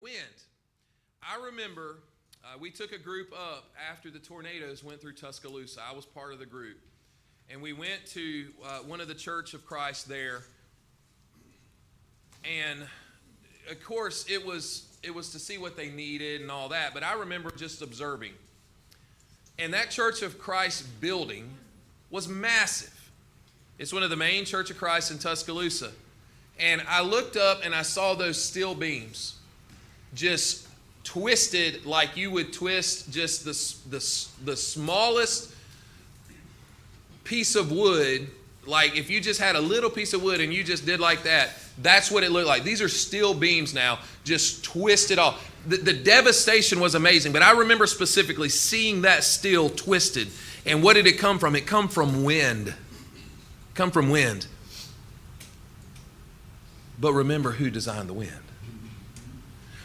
Wind. I remember we took a group up after the tornadoes went through Tuscaloosa. I was part of the group. And we went to one of the Church of Christ there. And, of course, it was to see what they needed and all that. But I remember just observing. And that Church of Christ building was massive. It's one of the main Church of Christ in Tuscaloosa. And I looked up and I saw those steel beams just twisted like you would twist just the smallest piece of wood. Like if you just had a little piece of wood and you just did like that, that's what it looked like. These are steel beams now, just twisted off. The devastation was amazing, but I remember specifically seeing that steel twisted. And what did it come from? It come from wind. Come from wind. But remember who designed the wind.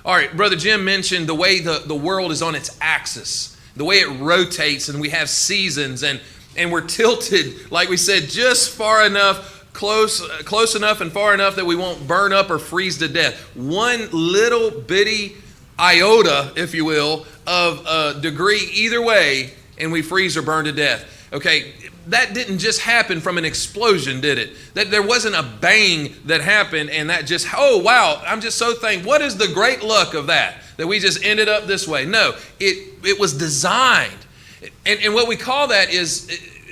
All right, Brother Jim mentioned the way the world is on its axis, the way it rotates, and we have seasons, and we're tilted, like we said, just far enough, close enough and far enough that we won't burn up or freeze to death. One little bitty iota, if you will, of a degree either way, and we freeze or burn to death. Okay, that didn't just happen from an explosion, did it? That there wasn't a bang that happened and that just, oh wow, I'm just so thankful. What is the great luck of that we just ended up this way? No, it was designed. And what we call that is,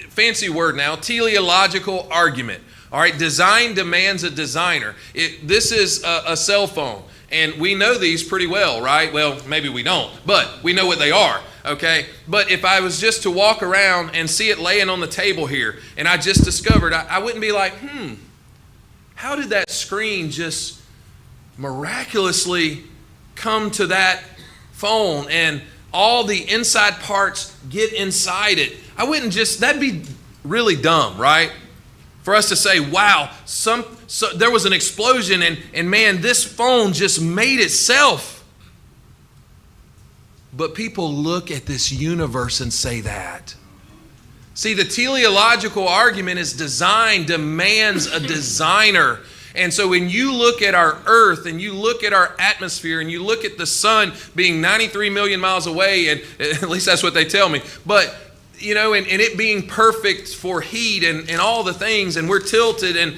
fancy word now, teleological argument. All right, design demands a designer. This is a cell phone, and we know these pretty well, right? Well, maybe we don't, but we know what they are. Okay, but if I was just to walk around and see it laying on the table here, and I just discovered, I wouldn't be like, how did that screen just miraculously come to that phone and all the inside parts get inside it? I wouldn't just, that'd be really dumb, right? For us to say, wow, so there was an explosion and man, this phone just made itself. But people look at this universe and say that. See, the teleological argument is design demands a designer. And so when you look at our earth and you look at our atmosphere and you look at the sun being 93 million miles away, and at least that's what they tell me, but you know, and it being perfect for heat and all the things, and we're tilted, and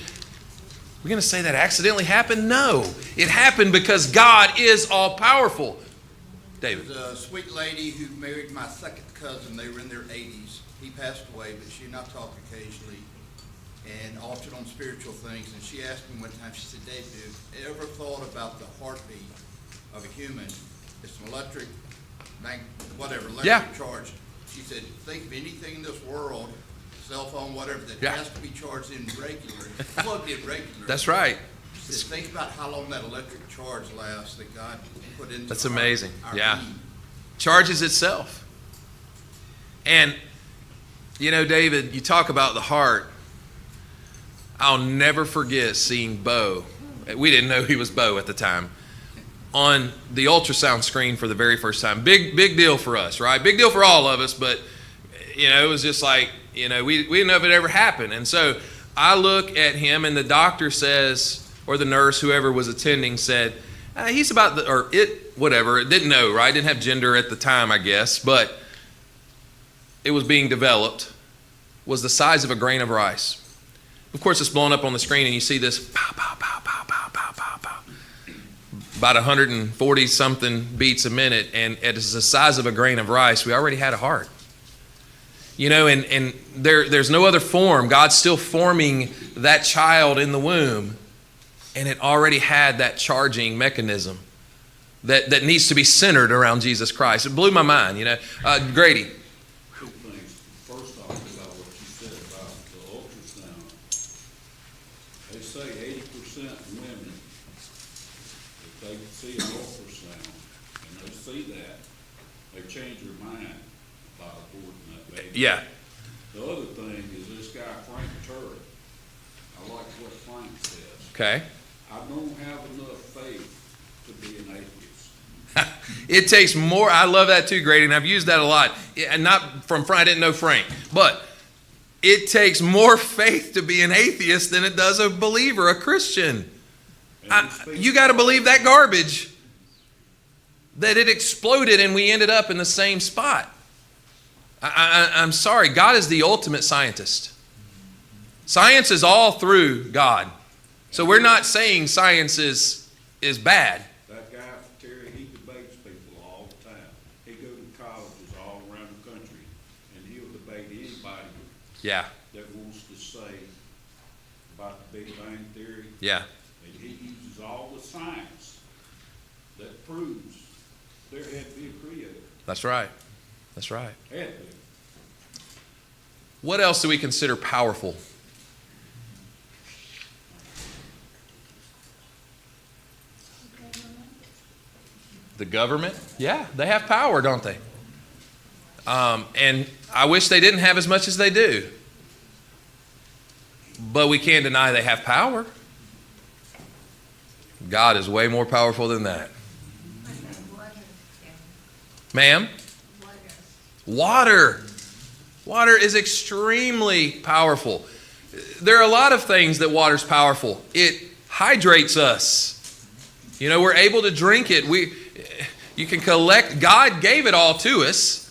we're going to say that accidentally happened? No, it happened because God is all powerful. David. There's a sweet lady who married my second cousin. They were in their 80s. He passed away, but she and I talk occasionally and often on spiritual things. And she asked me one time, she said, David, have you ever thought about the heartbeat of a human? It's an electric charge. She said, think of anything in this world, cell phone, whatever, that has to be charged in regularly, plugged in regularly. That's right. She said, think about how long that electric charge lasts that God put into That's amazing. Our being. Charges itself. And, you know, David, you talk about the heart. I'll never forget seeing Bo. We didn't know he was Bo at the time. On the ultrasound screen for the very first time. Big deal for us, right? Big deal for all of us, but, you know, it was just like, you know, we didn't know if it ever happened. And so I look at him and the doctor says, or the nurse, whoever was attending, said, he's about it didn't know, right? Didn't have gender at the time, I guess, but it was being developed, was the size of a grain of rice. Of course, it's blown up on the screen and you see this pow, pow, pow, pow, pow, pow, pow, pow. About 140 something beats a minute, and it's the size of a grain of rice. We already had a heart. You know, and there's no other form. God's still forming that child in the womb. And it already had that charging mechanism that needs to be centered around Jesus Christ. It blew my mind, you know. Grady. Two things. First off, about what you said about the ultrasound. They say 80% of women, if they see an ultrasound and they see that, they change their mind about aborting that baby. Yeah. The other thing is this guy, Frank Turek. I like what Frank says. Okay. I don't have enough faith to be an atheist. It takes more. I love that too, Grady, and I've used that a lot. And not from Frank, I didn't know Frank. But it takes more faith to be an atheist than it does a believer, a Christian. You got to believe that garbage. that it exploded and we ended up in the same spot. I'm sorry, God is the ultimate scientist. Science is all through God. So we're not saying science is bad. That guy, Terry, he debates people all the time. He goes to colleges all around the country, and he'll debate anybody Yeah, that wants to say about the Big Bang Theory. yeah. And he uses all the science that proves there had to be a creator. That's right. That's right. Had to be. What else do we consider powerful? The government? Yeah, they have power, don't they? And I wish they didn't have as much as they do. But we can't deny they have power. God is way more powerful than that. Ma'am? Water. Water is extremely powerful. There are a lot of things that water's powerful. It hydrates us. You know, we're able to drink it. You can collect. God gave it all to us.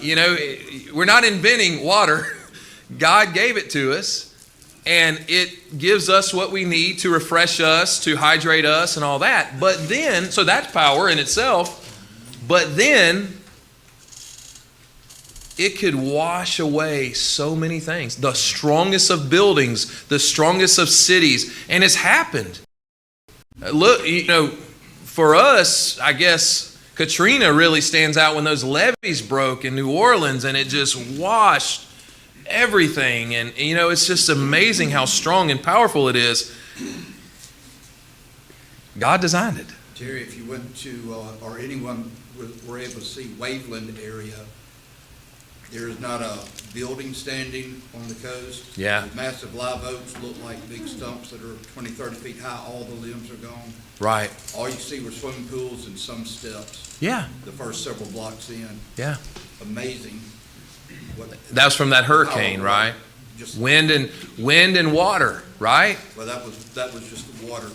You know, we're not inventing water. God gave it to us. And it gives us what we need to refresh us, to hydrate us, and all that. But then, so that's power in itself. But then, it could wash away so many things. The strongest of buildings, the strongest of cities. And it's happened. Look, you know, for us, I guess Katrina really stands out when those levees broke in New Orleans and it just washed everything. And, you know, it's just amazing how strong and powerful it is. God designed it. Terry, if you went to, or anyone were able to see Waveland area, there is not a building standing on the coast. Yeah. The massive live oaks look like big stumps that are 20, 30 feet high. All the limbs are gone. Right. All you see were swimming pools and some steps. Yeah. The first several blocks in. Yeah. Amazing. That was from that hurricane, right? Just, Wind and water, right? well, that was just the water.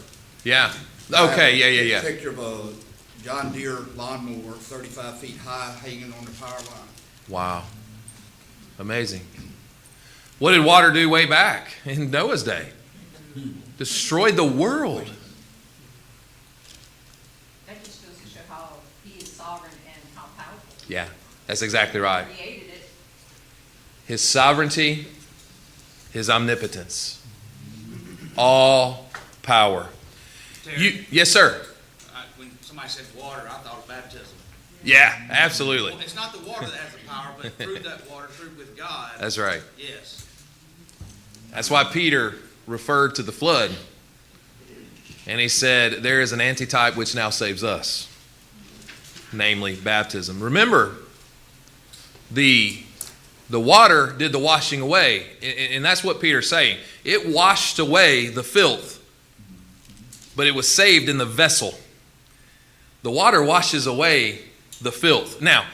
Yeah. Okay, yeah. A picture of a John Deere lawnmower, 35 feet high, hanging on the power line. Wow. Amazing. What did water do way back in Noah's day? Destroyed the world. That just goes to show how he is sovereign and how powerful. Yeah, that's exactly right. He created it. His sovereignty, his omnipotence. All power. Terry, Yes, sir. when somebody said water, I thought of baptism. Yeah, absolutely. Well, it's not the water that has the power, but through that water, through with God. That's right. Yes. That's why Peter referred to the flood. And he said, there is an antitype which now saves us, namely baptism. Remember, the water did the washing away. And that's what Peter's saying. It washed away the filth, but it was saved in the vessel. The water washes away the filth. Now,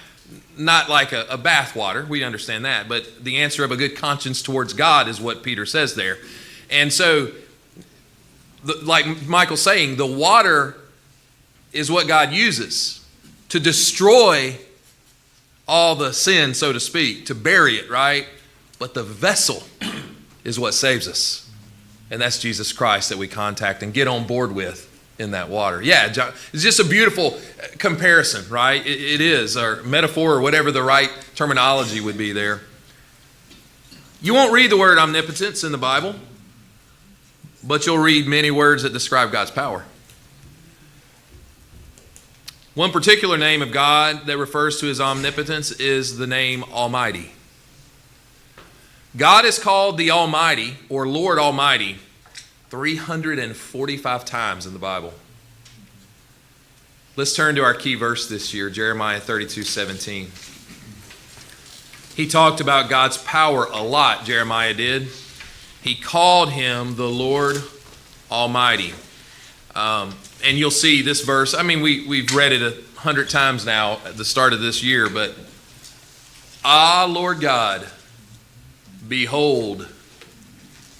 not like a bath water, we understand that, but the answer of a good conscience towards God is what Peter says there. And so, like Michael's saying, the water is what God uses to destroy all the sin, so to speak, to bury it, right? But the vessel is what saves us. And that's Jesus Christ that we contact and get on board with in that water. Yeah, John, it's just a beautiful comparison, right? It is, or metaphor, or whatever the right terminology would be there. You won't read the word omnipotence in the Bible, but you'll read many words that describe God's power. One particular name of God that refers to his omnipotence is the name Almighty. God is called the Almighty, or Lord Almighty, 345 times in the Bible. Let's turn to our key verse this year, Jeremiah 32:17. He talked about God's power a lot, Jeremiah did. He called him the Lord Almighty. And you'll see this verse. I mean, we've read it 100 times now at the start of this year, but Lord God, behold,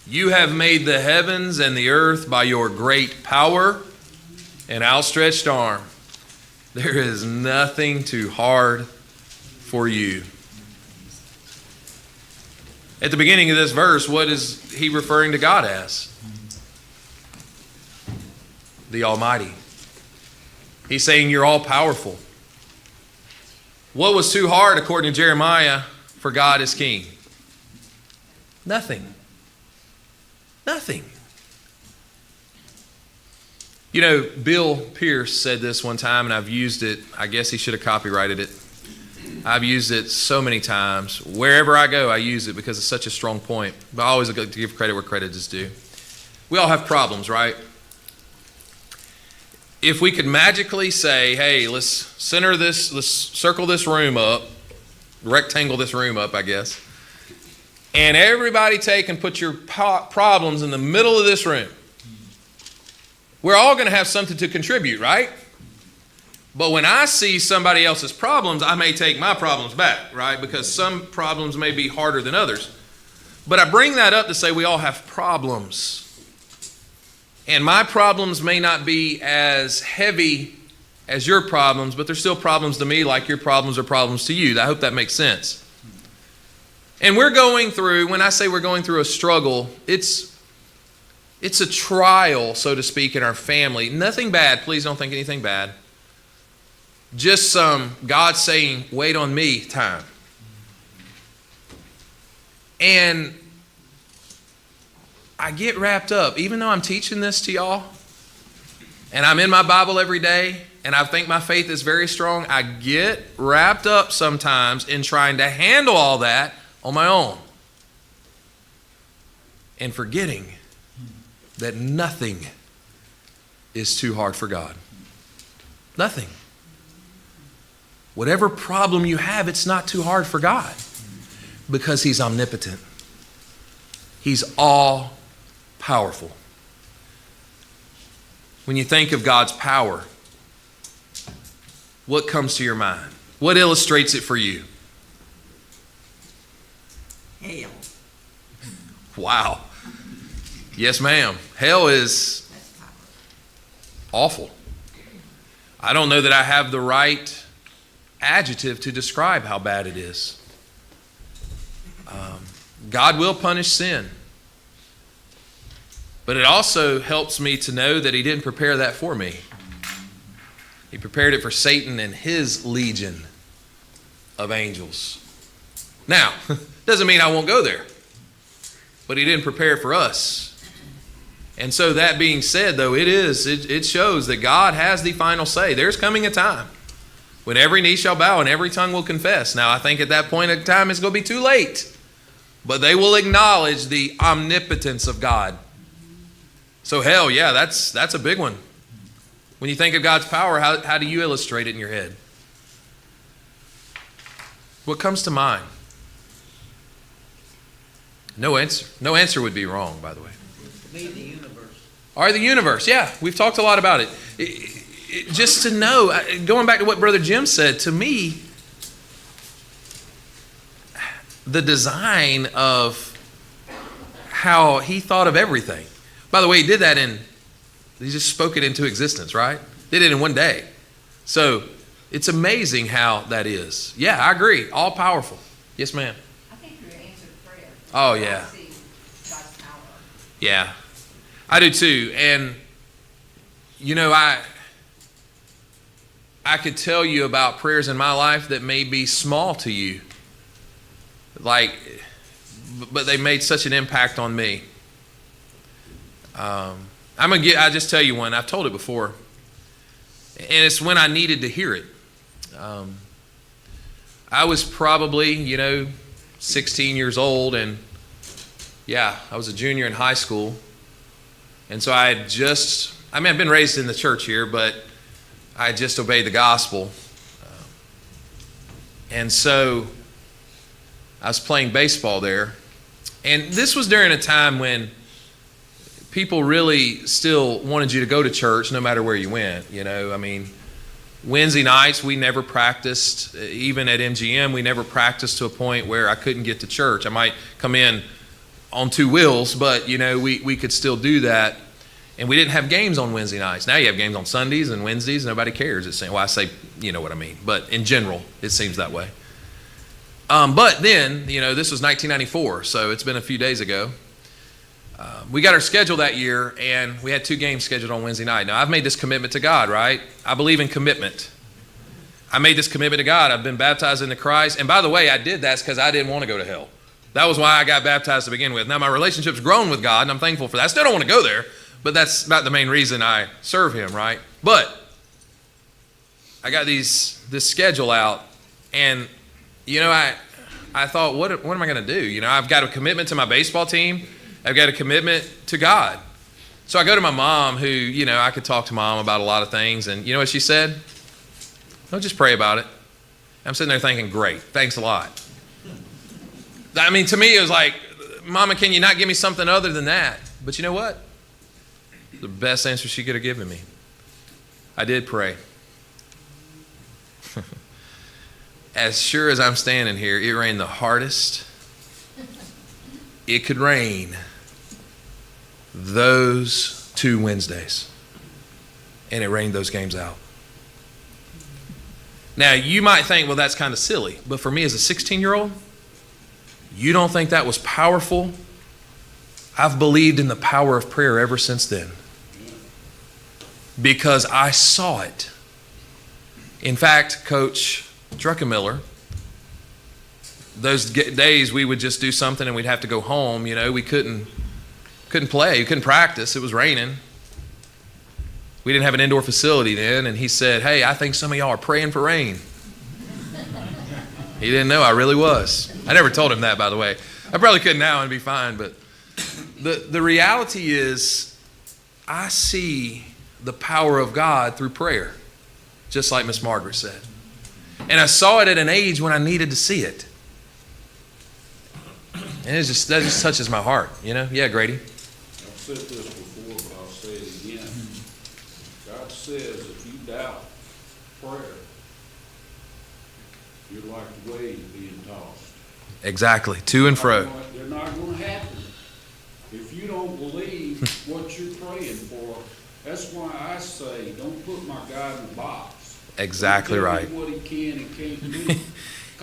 you have made the heavens and the earth by your great power and outstretched arm. There is nothing too hard for you. At the beginning of this verse, what is he referring to God as? The Almighty. He's saying you're all powerful. What was too hard, according to Jeremiah, for God as king? Nothing. Nothing. You know, Bill Pierce said this one time, and I've used it. I guess he should have copyrighted it. I've used it so many times. Wherever I go, I use it because it's such a strong point. But I always like to give credit where credit is due. We all have problems, right? If we could magically say, hey, let's circle this room up, rectangle this room up, I guess, and everybody take and put your problems in the middle of this room. We're all going to have something to contribute, right? But when I see somebody else's problems, I may take my problems back, right? Because some problems may be harder than others. But I bring that up to say we all have problems. And my problems may not be as heavy as your problems, but they're still problems to me like your problems are problems to you. I hope that makes sense. And we're going through, when I say we're going through a struggle, it's a trial, so to speak, in our family. Nothing bad. Please don't think anything bad. Just some God saying, wait on me time. And I get wrapped up, even though I'm teaching this to y'all, and I'm in my Bible every day, and I think my faith is very strong, I get wrapped up sometimes in trying to handle all that on my own. And forgetting that nothing is too hard for God. Nothing. Whatever problem you have, it's not too hard for God because He's omnipotent. He's all powerful. When you think of God's power, what comes to your mind? What illustrates it for you? Hell. Wow. Yes, ma'am. Hell is awful. I don't know that I have the right adjective to describe how bad it is. God will punish sin. But it also helps me to know that He didn't prepare that for me. He prepared it for Satan and his legion of angels. Now, doesn't mean I won't go there. But He didn't prepare for us. And so that being said, though, it shows that God has the final say. There's coming a time when every knee shall bow and every tongue will confess. Now, I think at that point in time it's going to be too late. But they will acknowledge the omnipotence of God. So hell, yeah, that's a big one. When you think of God's power, how do you illustrate it in your head? What comes to mind? No answer. No answer would be wrong, by the way. Me, the universe. All right, the universe. Yeah, we've talked a lot about it. Just to know, going back to what Brother Jim said, to me, the design of how He thought of everything. By the way, He did that He just spoke it into existence, right? Did it in one day. So it's amazing how that is. Yeah, I agree. All powerful. Yes, ma'am. I think you answered prayer. Oh, yeah. I see God's power. Yeah, I do too. And, you know, I could tell you about prayers in my life that may be small to you. But they made such an impact on me. I'll just tell you one. I've told it before. And it's when I needed to hear it. I was probably, 16 years old, and yeah, I was a junior in high school. And so I've been raised in the church here, but I just obeyed the gospel. And so I was playing baseball there. And this was during a time when people really still wanted you to go to church no matter where you went. Wednesday nights we never practiced. Even at MGM, we never practiced to a point where I couldn't get to church. I might come in on two wheels, but we could still do that. And we didn't have games on Wednesday nights. Now you have games on Sundays and Wednesdays. Nobody cares. It's saying, well, I say, you know what I mean. But in general, it seems that way. But then, this was 1994, so it's been a few days ago. We got our schedule that year, and we had 2 games scheduled on Wednesday night. Now, I've made this commitment to God, right? I believe in commitment. I made this commitment to God. I've been baptized into Christ. And by the way, I did that because I didn't want to go to hell. That was why I got baptized to begin with. Now, my relationship's grown with God, and I'm thankful for that. I still don't want to go there, but that's not the main reason I serve him, right? But I got this schedule out, and, I thought, what am I going to do? I've got a commitment to my baseball team. I've got a commitment to God. So I go to my mom, who, I could talk to Mom about a lot of things, and you know what she said? No, just pray about it. I'm sitting there thinking, great, thanks a lot. I mean, to me, it was like, Mama, can you not give me something other than that? But you know what? The best answer she could have given me. I did pray. As sure as I'm standing here, it rained the hardest it could rain those 2 Wednesdays. And it rained those games out. Now, you might think, well, that's kind of silly. But for me as a 16-year-old, you don't think that was powerful? I've believed in the power of prayer ever since then. Because I saw it. In fact, Coach Druckenmiller, those days we would just do something and we'd have to go home. We couldn't play. We couldn't practice. It was raining. We didn't have an indoor facility then. And he said, hey, I think some of y'all are praying for rain. He didn't know I really was. I never told him that, by the way. I probably could now and be fine. But the reality is, I see the power of God through prayer, just like Miss Margaret said. And I saw it at an age when I needed to see it. And that just touches my heart, Yeah, Grady. I've said this before, but I'll say it again. God says if you doubt prayer, you're like the waves being tossed. Exactly. To and fro. They're not going to happen. If you don't believe what you're praying for, that's why I say don't put my God in a box. Exactly right. What he can and can't do.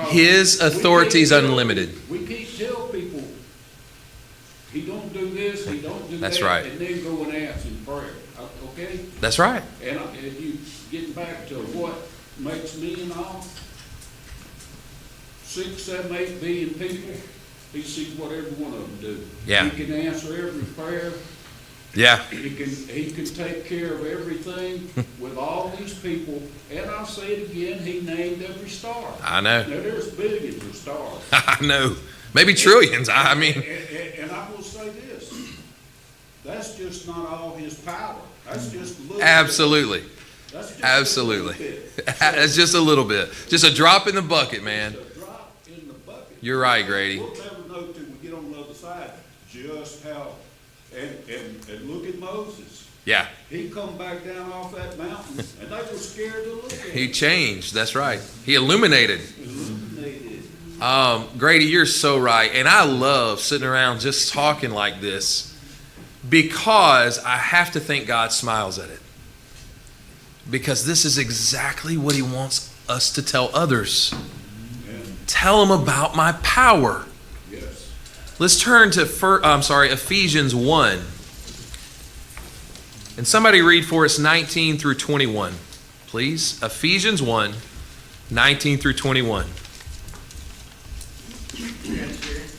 His authority is unlimited. We can't tell people he don't do this, he don't do That's that, right. and then go and ask in prayer. Okay? That's right. And you getting back to what makes me and all, 6, 7, 8 billion people, he sees what every one of them do. Yeah. He can answer every prayer. Yeah. He can take care of everything with all these people. And I'll say it again, he named every star. I know. Now there's billions of stars. I know. Maybe trillions. I mean. And I will say this. That's just not all his power. That's just a little Absolutely. bit. That's just Absolutely. A little bit. That's just a little bit. Just a drop in the bucket, man. Just a drop in the bucket. You're right, Grady. We'll never know till we get on the other side just how. And look at Moses. Yeah. He come back down off that mountain, and they were scared to look at him. He changed. That's right. He illuminated. Illuminated. Grady, you're so right. And I love sitting around just talking like this because I have to think God smiles at it. Because this is exactly what he wants us to tell others. Yeah. Tell them about my power. Yes. Let's turn to Ephesians 1. And somebody read for us 19 through 21, please. Ephesians 1, 19 through 21.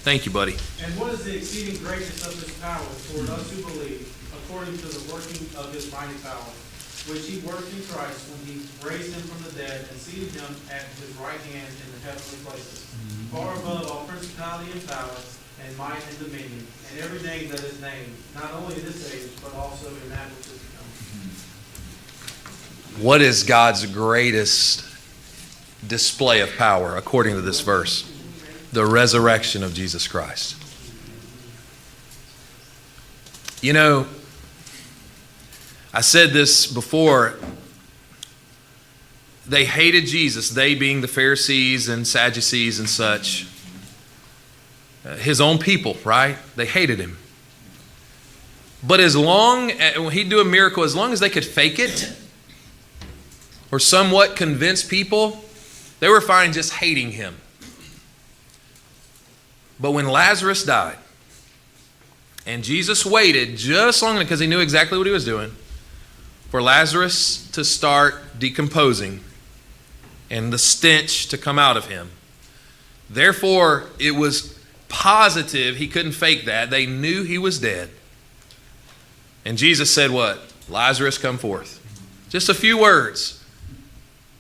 Thank you, buddy. And what is the exceeding greatness of his power toward us who believe, according to the working of his mighty power, which he worked in Christ when he raised him from the dead and seated him at his right hand in the heavenly places, far above all principality and power, and might and dominion, and every name that is named, not only in this age, but also in that which is to come. What is God's greatest display of power, according to this verse? The resurrection of Jesus Christ. You know, I said this before. They hated Jesus, they being the Pharisees and Sadducees and such. His own people, right? They hated him. But as long as, when he'd do a miracle, as long as they could fake it or somewhat convince people, they were fine just hating him. But when Lazarus died, and Jesus waited just long enough, because he knew exactly what he was doing, for Lazarus to start decomposing and the stench to come out of him. Therefore, it was positive. He couldn't fake that. They knew he was dead. And Jesus said what? Lazarus, come forth. Just a few words.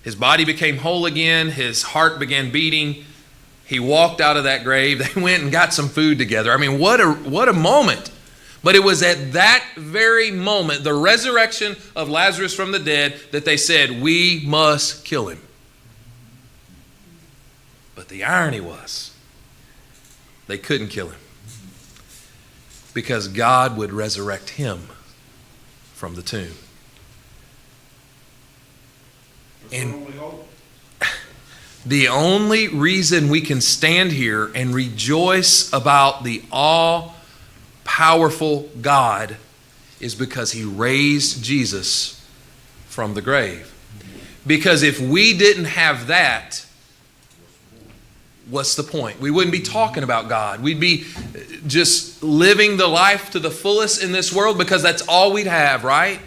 His body became whole again. His heart began beating. He walked out of that grave. They went and got some food together. I mean, what a moment. But it was at that very moment, the resurrection of Lazarus from the dead, that they said, we must kill him. But the irony was, they couldn't kill him because God would resurrect him from the tomb. And the only reason we can stand here and rejoice about the all-powerful God is because he raised Jesus from the grave. Because if we didn't have that, what's the point? We wouldn't be talking about God. We'd be just living the life to the fullest in this world because that's all we'd have, right?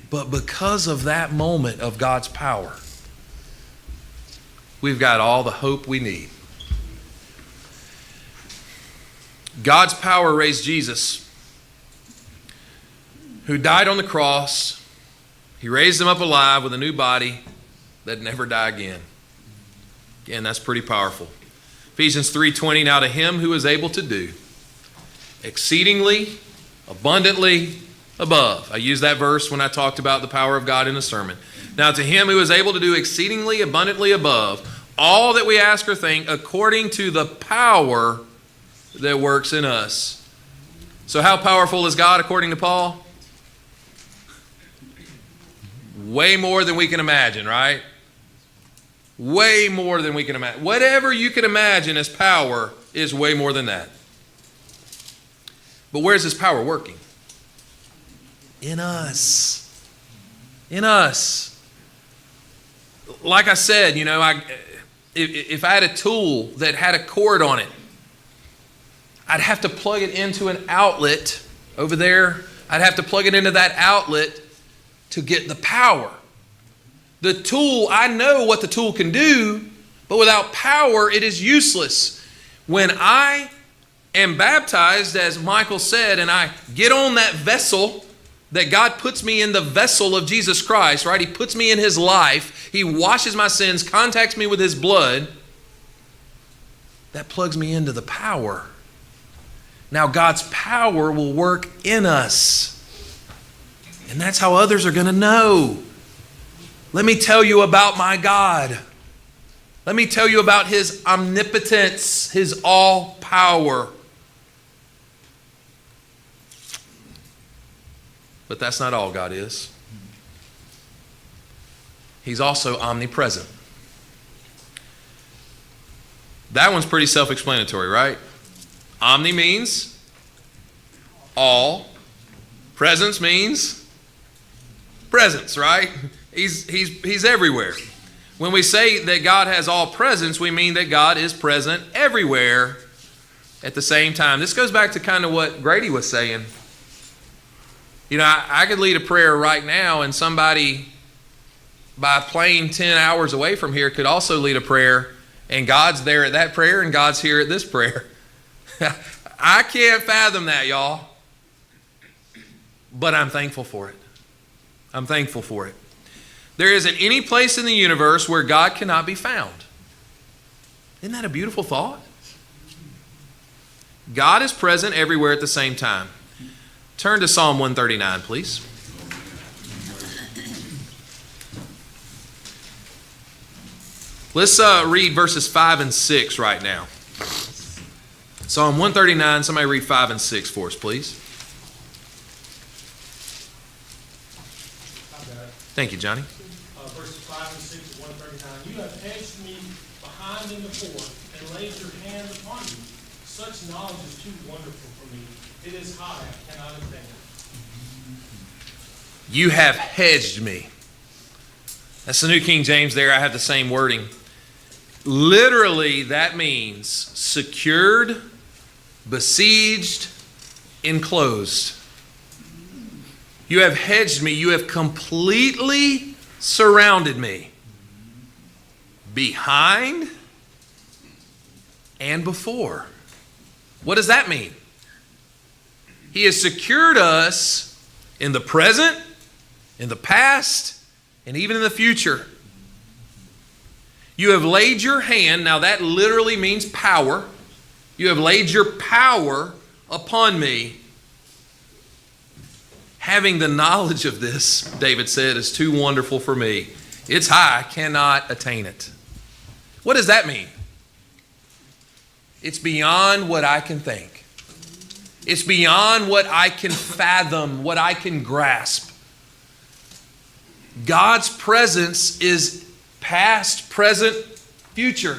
But because of that moment of God's power, we've got all the hope we need. God's power raised Jesus, who died on the cross. He raised him up alive with a new body that never die again. Again, that's pretty powerful. Ephesians 3:20, now to him who is able to do exceedingly, abundantly, above. I used that verse when I talked about the power of God in a sermon. Now to him who is able to do exceedingly, abundantly, above all that we ask or think, according to the power that works in us. So how powerful is God according to Paul? Way more than we can imagine, right? Way more than we can imagine. Whatever you can imagine as power is way more than that. But where's his power working? In us. In us. Like I said, you know, if I had a tool that had a cord on it, I'd have to plug it into an outlet over there. I'd have to plug it into that outlet to get the power. The tool, I know what the tool can do, but without power, it is useless. When I am baptized, as Michael said, and I get on that vessel, that God puts me in the vessel of Jesus Christ, right? He puts me in his life. He washes my sins, contacts me with his blood. That plugs me into the power. Now God's power will work in us. And that's how others are going to know. Let me tell you about my God. Let me tell you about his omnipotence, his all power. But that's not all God is. He's also omnipresent. That one's pretty self-explanatory, right? Omni means all. Presence means presence, right? He's everywhere. When we say that God has all presence, we mean that God is present everywhere at the same time. This goes back to kind of what Grady was saying. You know, I could lead a prayer right now, and somebody by plane 10 hours away from here could also lead a prayer, and God's there at that prayer, and God's here at this prayer. I can't fathom that, y'all. But I'm thankful for it. I'm thankful for it. There isn't any place in the universe where God cannot be found. Isn't that a beautiful thought? God is present everywhere at the same time. Turn to Psalm 139, please. Let's read verses 5 and 6 right now. Psalm 139, somebody read 5 and 6 for us, please. Thank you, Johnny. Verses 5 and 6 of 139. You have hedged me behind and before, and laid your hand upon me. Such knowledge is too wonderful for me. It is high, I cannot attain it. You have hedged me. That's the New King James there. I have the same wording. Literally, that means secured, besieged, enclosed. You have hedged me. You have completely surrounded me. Behind and before. What does that mean? He has secured us in the present, in the past, and even in the future. You have laid your hand, now that literally means power. You have laid your power upon me. Having the knowledge of this, David said, is too wonderful for me. It's high, I cannot attain it. What does that mean? It's beyond what I can think. It's beyond what I can fathom, what I can grasp. God's presence is past, present, future.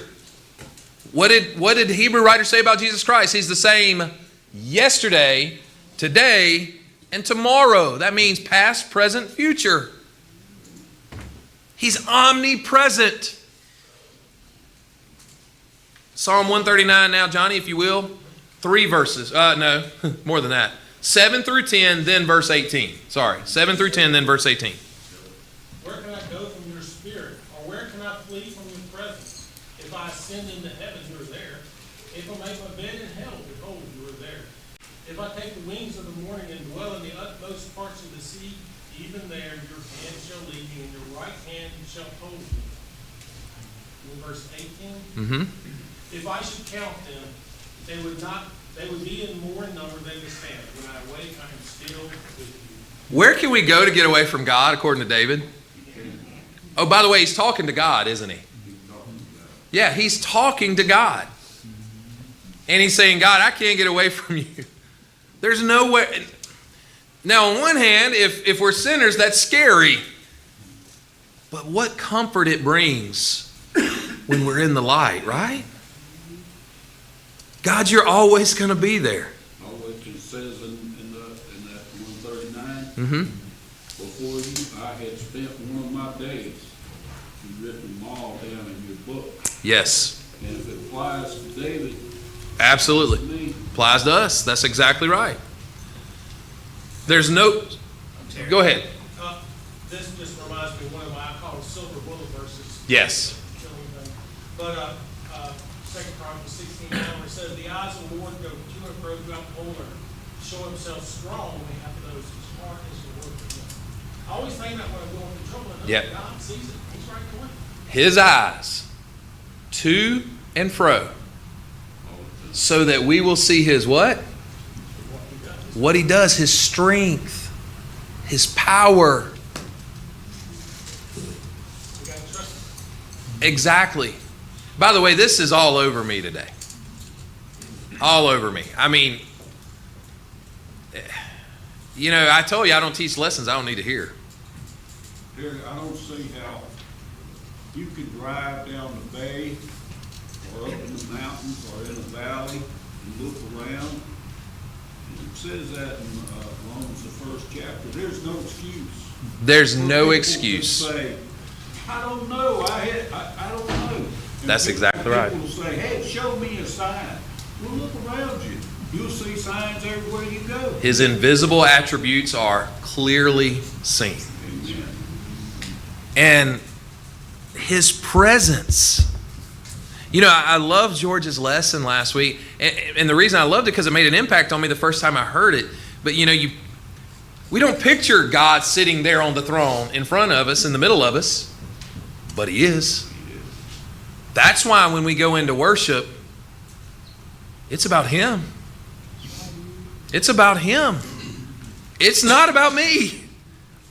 What did the Hebrew writer say about Jesus Christ? He's the same yesterday, today, and tomorrow. That means past, present, future. He's omnipresent. Psalm 139 now, Johnny, if you will. 3 verses. No, more than that. 7 through 10, then verse 18. Sorry, 7 through 10, then verse 18. Where can I go from your spirit? Or where can I flee from your presence? If I ascend into heaven, you are there. If I make my bed in hell, behold, you are there. If I take the wings of the morning and dwell in the utmost parts of the sea, even there your hand shall lead me, and your right hand shall hold me. In verse 18, Mm-hmm. if I should count them, they would be in more number than the sand. When I awake, I am still with you. Where can we go to get away from God, according to David? Oh, by the way, he's talking to God, isn't he? Yeah, he's talking to God. And he's saying, God, I can't get away from you. There's no way. Now, on one hand, if we're sinners, that's scary. But what comfort it brings when we're in the light, right? God, you're always going to be there. Always, it says in that 139, Mm-hmm. before you, I had spent one of my days. You've written them all down in your book. Yes. And if it applies to David, Absolutely. to me, Applies to us. That's exactly right. There's no... Go ahead. This just reminds me of one of my, I call them silver bullet verses. Yes. But 2 Chronicles 16:9, where it says, the eyes of the Lord go to and fro throughout the whole earth, show himself strong on behalf of those whose heart is the work of him. I always think that when I'm going through trouble, I know Yep. that God sees it. He's right there. His eyes to and fro, so that we will see his what? What he does, his strength, his power. We got to trust him. Exactly. By the way, this is all over me today. All over me. I mean, you know, I told you I don't teach lessons I don't need to hear. Terry, I don't see how you can drive down the bay or up in the mountains or in a valley and look around. It says that in Romans, the first chapter. There's no excuse. There's For no people to excuse. say, I don't know. I don't know. And That's exactly right. People will say, hey, show me a sign. Well, look around you. You'll see signs everywhere you go. His invisible attributes are clearly seen. Amen. And his presence. You know, I loved George's lesson last week. And the reason I loved it because it made an impact on me the first time I heard it. But you know, we don't picture God sitting there on the throne in front of us, in the middle of us. But he is. That's why when we go into worship, it's about him. It's about him. It's not about me.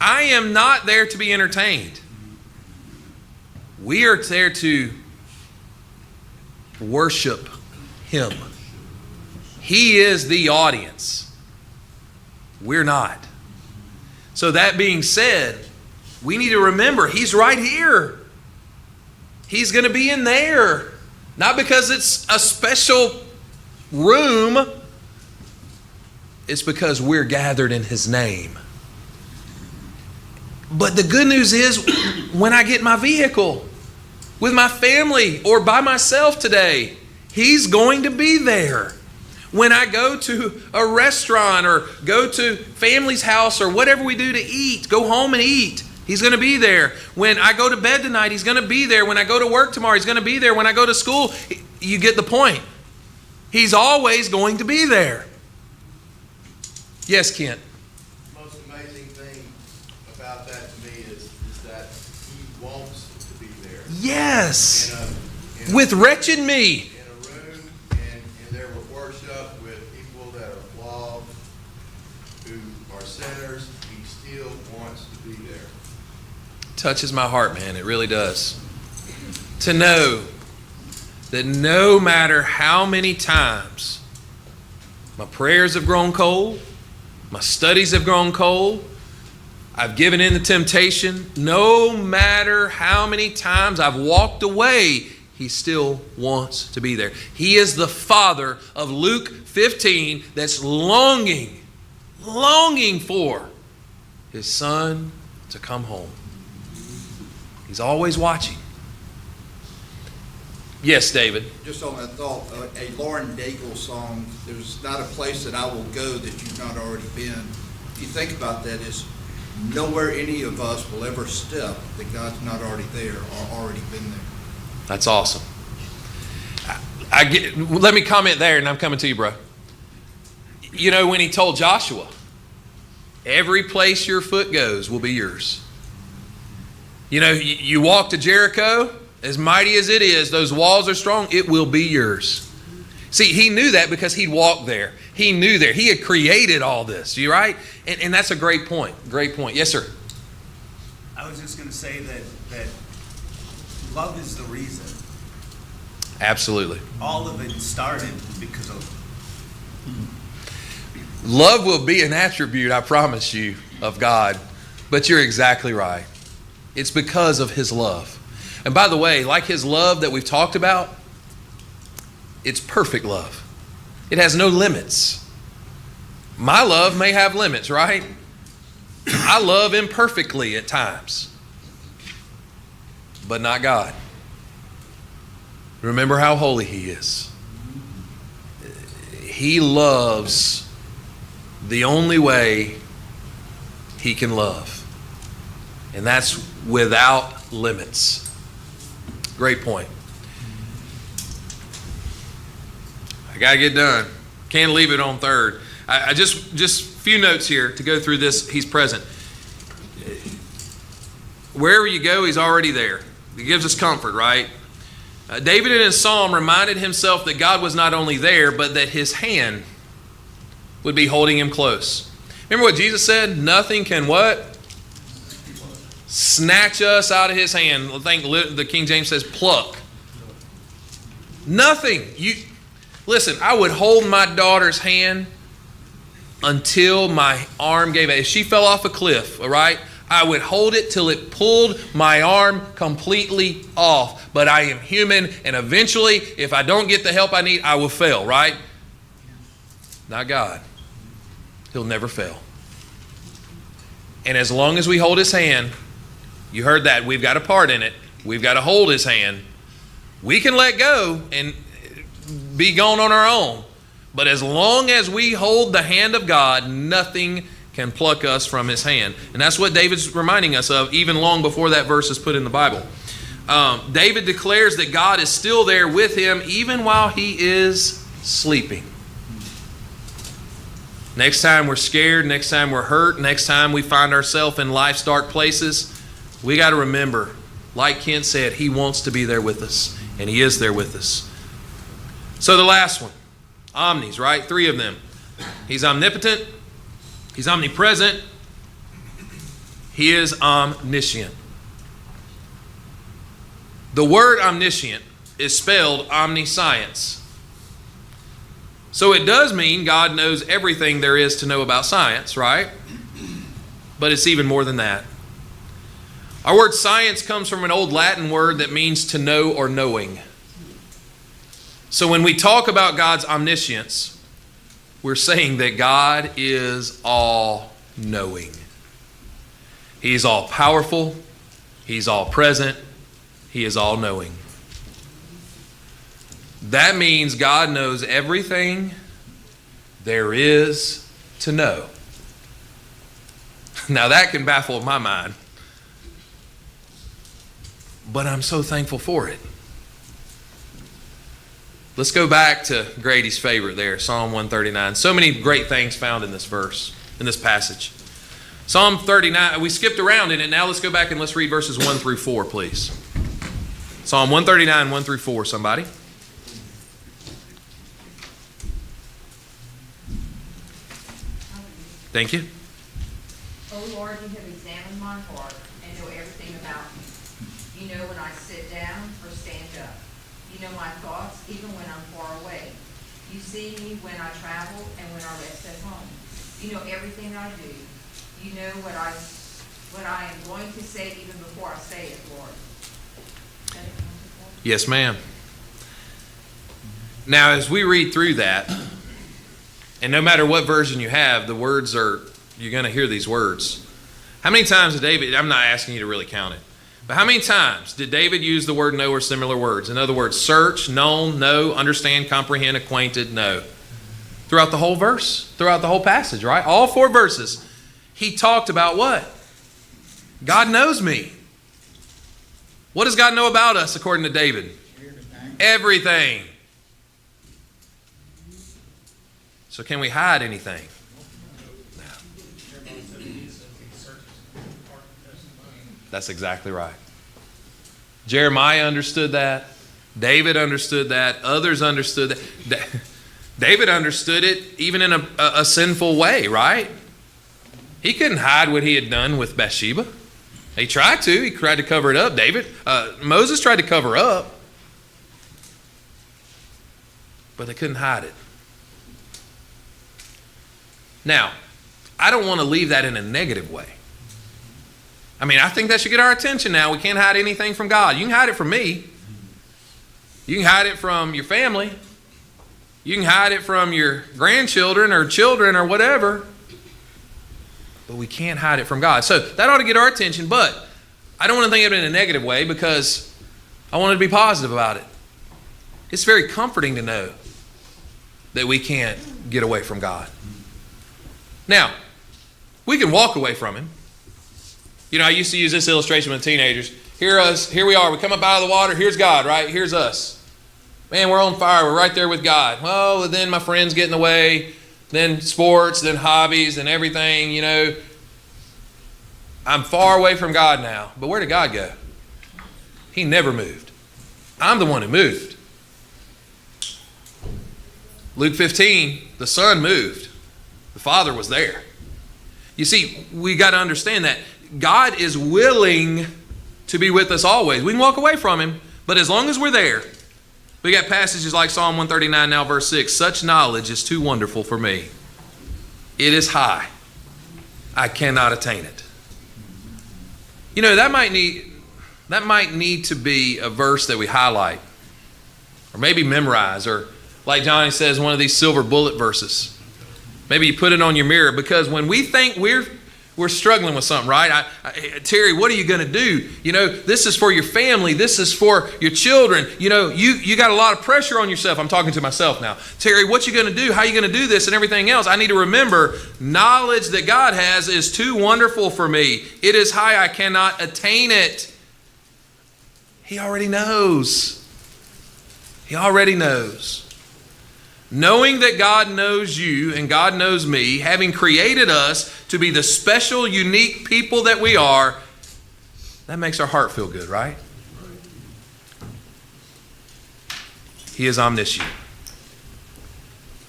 I am not there to be entertained. We are there to worship him. He is the audience. We're not. So that being said, we need to remember he's right here. He's going to be in there. Not because it's a special room, it's because we're gathered in His name. But the good news is, when I get in my vehicle with my family or by myself today, He's going to be there. When I go to a restaurant or go to family's house or whatever we do to eat, go home and eat, He's going to be there. When I go to bed tonight, He's going to be there. When I go to work tomorrow, He's going to be there. When I go to school, you get the point. He's always going to be there. Yes, Kent? The most amazing thing about that to me is that He wants to be there. Yes. In a With wretched me. in a room in their worship with people that are flawed, who are sinners, He still wants to be there. Touches my heart, man. It really does. To know that no matter how many times my prayers have grown cold, my studies have grown cold, I've given in to temptation, no matter how many times I've walked away, He still wants to be there. He is the Father of Luke 15 that's longing for His Son to come home. He's always watching. Yes, David. Just on that thought, a Lauren Daigle song, "There's not a place that I will go that you've not already been." If you think about that, is nowhere any of us will ever step that God's not already there or already been there. That's awesome. Let me comment there, and I'm coming to you, bro. You know, when He told Joshua, every place your foot goes will be yours. You know, you walk to Jericho, as mighty as it is, those walls are strong, it will be yours. See, He knew that because He'd walked there. He knew there. He had created all this, you right? And that's a great point. Great point. Yes, sir. I was just going to say that love is the reason. Absolutely. All of it started because of Love will be an attribute, I promise you, of God. But you're exactly right. It's because of His love. And by the way, like His love that we've talked about, it's perfect love. It has no limits. My love may have limits, right? I love imperfectly at times, but not God. Remember how holy He is. He loves the only way He can love, and that's without limits. Great point. I got to get done. Can't leave it on third. I just a few notes here to go through this. He's present. Wherever you go, He's already there. He gives us comfort, right? David in his psalm reminded himself that God was not only there, but that His hand would be holding him close. Remember what Jesus said? Nothing can what? Snatch us out of His hand. I think the King James says pluck. Nothing. Listen, I would hold my daughter's hand until my arm gave out. If she fell off a cliff, all right, I would hold it till it pulled my arm completely off. But I am human, and eventually, if I don't get the help I need, I will fail, right? Not God. He'll never fail. And as long as we hold His hand, you heard that, we've got a part in it. We've got to hold His hand. We can let go and be gone on our own. But as long as we hold the hand of God, nothing can pluck us from His hand. And that's what David's reminding us of, even long before that verse is put in the Bible. David declares that God is still there with him even while he is sleeping. Next time we're scared, next time we're hurt, next time we find ourselves in life's dark places, we got to remember, like Kent said, He wants to be there with us, and He is there with us. So the last one, omnis, right? 3 of them. He's omnipotent, He's omnipresent, He is omniscient. The word omniscient is spelled omniscience. So it does mean God knows everything there is to know about science, right? But it's even more than that. Our word science comes from an old Latin word that means to know or knowing. So when we talk about God's omniscience, we're saying that God is all-knowing. He's all-powerful. He's all-present. He is all-knowing. That means God knows everything there is to know. Now that can baffle my mind, but I'm so thankful for it. Let's go back to Grady's favorite there, Psalm 139. So many great things found in this verse, in this passage. Psalm 39, we skipped around in it. Now let's go back and let's read verses 1 through 4, please. Psalm 139, 1 through 4, somebody. Thank you. O Lord, you have examined my heart and know everything about me. You know when I sit down or stand up. You know my thoughts even when I'm far away. You see me when I travel and when I rest at home. You know everything I do. You know what I am going to say even before I say it, Lord. Yes, ma'am. Now, as we read through that, and no matter what version you have, the words are, you're going to hear these words. How many times did David, I'm not asking you to really count it, but how many times did David use the word know or similar words? In other words, search, known, know, understand, comprehend, acquainted, know. Throughout the whole verse, throughout the whole passage, right? All 4 verses, he talked about what? God knows me. What does God know about us according to David? Everything. So can we hide anything? No. That's exactly right. Jeremiah understood that. David understood that. Others understood that. David understood it even in a sinful way, right? He couldn't hide what he had done with Bathsheba. He tried to. He tried to cover it up. Moses tried to cover up. But they couldn't hide it. Now, I don't want to leave that in a negative way. I mean, I think that should get our attention now. We can't hide anything from God. You can hide it from me. You can hide it from your family. You can hide it from your grandchildren or children or whatever. But we can't hide it from God. So that ought to get our attention, but I don't want to think of it in a negative way because I want to be positive about it. It's very comforting to know that we can't get away from God. Now, we can walk away from Him. You know, I used to use this illustration with teenagers. Here we are. We come up out of the water. Here's God, right? Here's us. Man, we're on fire. We're right there with God. Well, then my friends get in the way. Then sports, then hobbies, and everything, you know. I'm far away from God now. But where did God go? He never moved. I'm the one who moved. Luke 15, the Son moved. The Father was there. You see, we got to understand that God is willing to be with us always. We can walk away from Him, but as long as we're there, we got passages like Psalm 139 now, verse 6. Such knowledge is too wonderful for me. It is high. I cannot attain it. You know, that might need to be a verse that we highlight, or maybe memorize, or like Johnny says, one of these silver bullet verses. Maybe you put it on your mirror, because when we think we're struggling with something, right? Terry, what are you going to do? You know, this is for your family. This is for your children. You know, you got a lot of pressure on yourself. I'm talking to myself now. Terry, what you going to do? How you going to do this and everything else? I need to remember knowledge that God has is too wonderful for me. It is high. I cannot attain it. He already knows. He already knows. Knowing that God knows you and God knows me, having created us to be the special, unique people that we are, that makes our heart feel good, right? He is omniscient.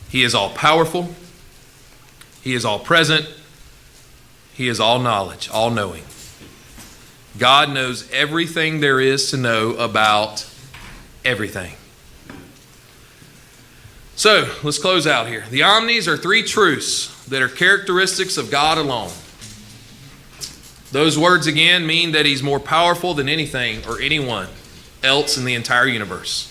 He is all powerful. He is all present. He is all knowledge, all knowing. God knows everything there is to know about everything. So, let's close out here. The omnis are 3 truths that are characteristics of God alone. Those words again mean that He's more powerful than anything or anyone else in the entire universe.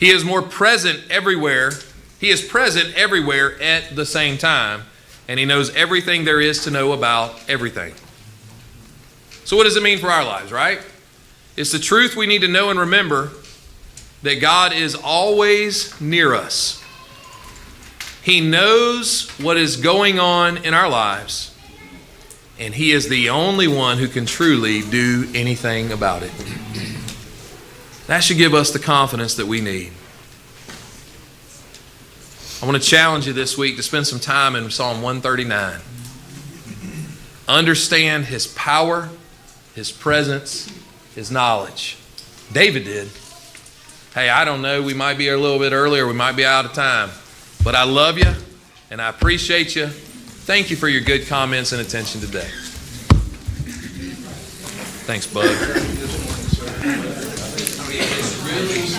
He is more present everywhere. He is present everywhere at the same time, and he knows everything there is to know about everything. So what does it mean for our lives, right? It's the truth we need to know and remember that God is always near us. He knows what is going on in our lives, and he is the only one who can truly do anything about it. That should give us the confidence that we need. I want to challenge you this week to spend some time in Psalm 139. Understand his power, his presence, his knowledge. David did. Hey, I don't know, we might be a little bit early or we might be out of time. But I love you and I appreciate you. Thank you for your good comments and attention today. Thanks, bud. Really?